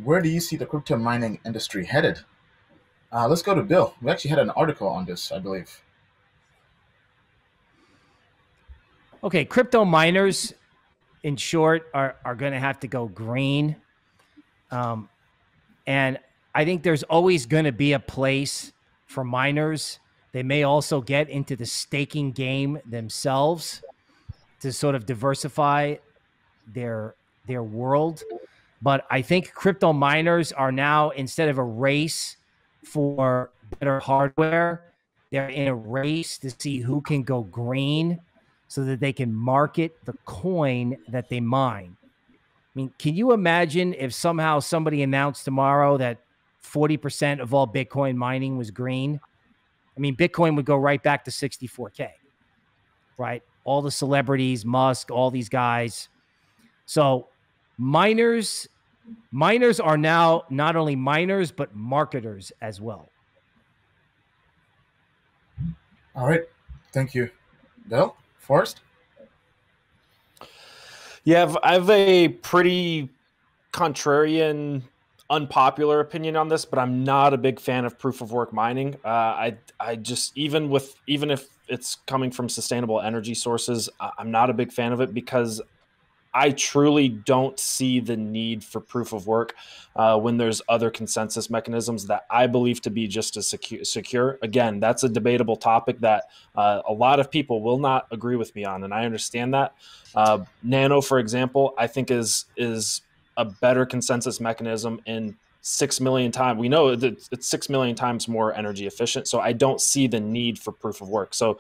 where do you see the crypto mining industry headed? Let's go to Bill. We actually had an article on this, I believe. Okay, crypto miners, in short, are going to have to go green. And I think there's always going to be a place for miners. They may also get into the staking game themselves to sort of diversify their world. But I think crypto miners are now, instead of a race for better hardware, they're in a race to see who can go green so that they can market the coin that they mine. I mean, can you imagine if somehow somebody announced tomorrow that 40% of all Bitcoin mining was green? I mean, Bitcoin would go right back to 64K, right? All the celebrities, Musk, all these guys. So miners are now not only miners, but marketers as well. All right. Thank you. Bill? Forrest? Yeah, I have a pretty contrarian, unpopular opinion on this, but I'm not a big fan of proof of work mining. I just, even if it's coming from sustainable energy sources, I'm not a big fan of it because I truly don't see the need for proof of work when there's other consensus mechanisms that I believe to be just as secure. Again, that's a debatable topic that a lot of people will not agree with me on, and I understand that. Nano, for example, I think is a better consensus mechanism in 6 million times. We know that it's 6 million times more energy efficient, so I don't see the need for proof of work. So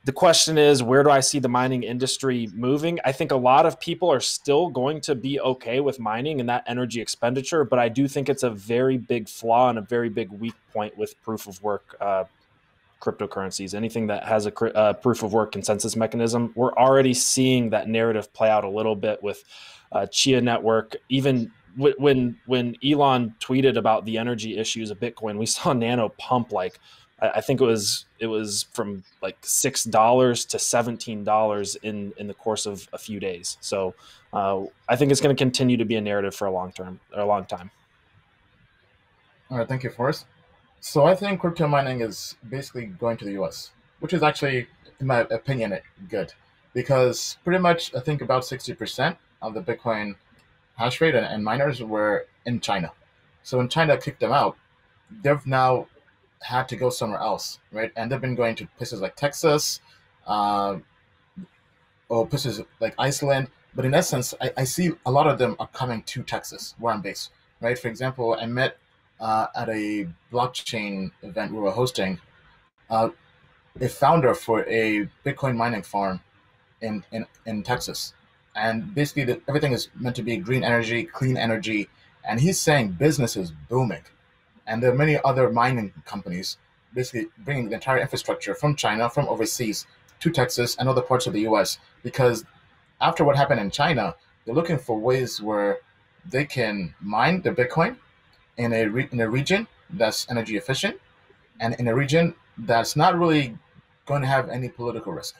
the question is, where do I see the mining industry moving? I think a lot of people are still going to be okay with mining and that energy expenditure, but I do think it's a very big flaw and a very big weak point with proof of work cryptocurrencies. Anything that has a proof of work consensus mechanism, we're already seeing that narrative play out a little bit with Chia Network. Even when Elon tweeted about the energy issues of Bitcoin, we saw Nano pump like, I think it was from like $6 to $17 in the course of a few days. So I think it's going to continue to be a narrative for a long time. All right, thank you, Forrest. So I think crypto mining is basically going to the US, which is actually, in my opinion, good. Because pretty much, I think about 60% of the Bitcoin hash rate and miners were in China. So when China kicked them out, they've now had to go somewhere else, right? And they've been going to places like Texas, or places like Iceland. But in essence, I see a lot of them are coming to Texas, where I'm based, right? For example, I met at a blockchain event we were hosting a founder for a Bitcoin mining farm in Texas. And basically, everything is meant to be green energy, clean energy. And he's saying business is booming. And there are many other mining companies basically bringing the entire infrastructure from China, from overseas, to Texas and other parts of the US. Because after what happened in China, they're looking for ways where they can mine the Bitcoin in a region that's energy efficient and in a region that's not really going to have any political risk.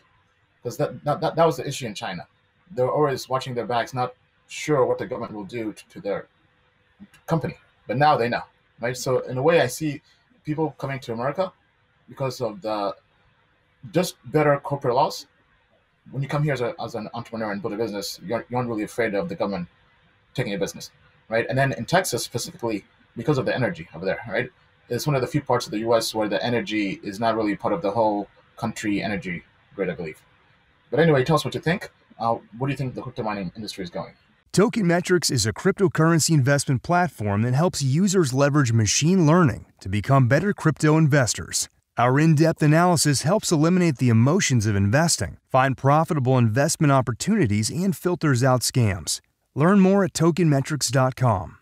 Because that was the issue in China. They were always watching their backs, not sure what the government will do to their company. But now they know. Right, so in a way, I see people coming to America because of the just better corporate laws. When you come here as an entrepreneur and build a business, you aren't really afraid of the government taking your business, right? And then in Texas specifically, because of the energy over there, right, it's one of the few parts of the U.S. where the energy is not really part of the whole country energy grid, I believe. But anyway, tell us what you think. What do you think the crypto mining industry is going? Token Metrics is a cryptocurrency investment platform that helps users leverage machine learning to become better crypto investors. Our in-depth analysis helps eliminate the emotions of investing, find profitable investment opportunities, and filters out scams. Learn more at tokenmetrics.com.